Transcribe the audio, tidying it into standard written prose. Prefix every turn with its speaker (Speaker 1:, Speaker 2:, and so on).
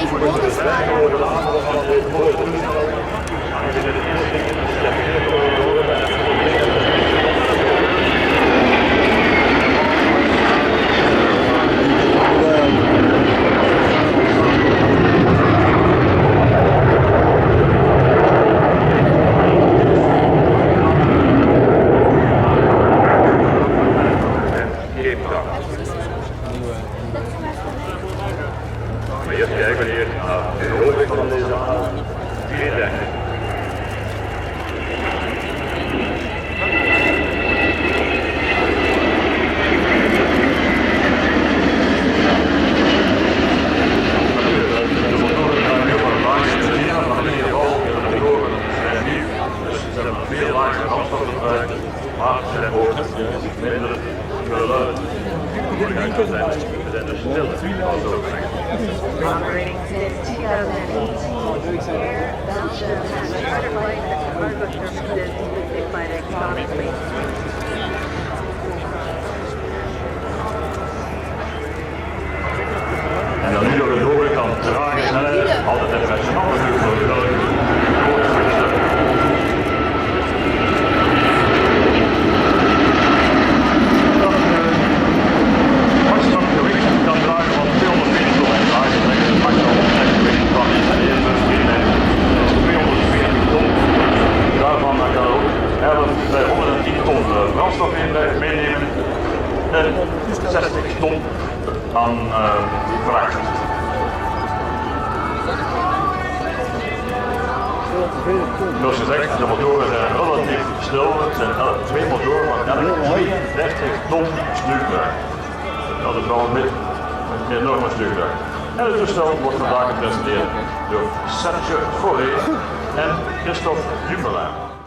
Speaker 1: even bonusvragen.
Speaker 2: Eerst kijken hier naar de hoogte van deze aan. Geen recht. De motoren gaan nu wat lager in de lichaam, maar in ieder geval de motoren zijn nieuw. Dus ze hebben een veel lager brandstofverbruik, maar ze zijn ook minder geluid. We zijn dus stil, als ook zeggen.
Speaker 3: Operating since 2018, Air Belgium has certified that cargo services picked by electronically.
Speaker 2: En dan nu door de overkant trage snelheid, altijd internationaal natuurlijk voor de Belgen. Maximum gewicht kan dragen van 240 ton en eigenlijk het maximum gewicht van de eerste schietlijst is 240 ton. Daarvan kan er ook 110 ton brandstof meenemen en 60 ton aan vracht. Zoals gezegd, de motoren zijn relatief snel. Het zijn twee motoren van elk 32 ton stuurkracht. Dat is wel een enorme stuurkracht. En het toestel wordt vandaag gepresenteerd door Serge Forêt en Christophe Dumoulin.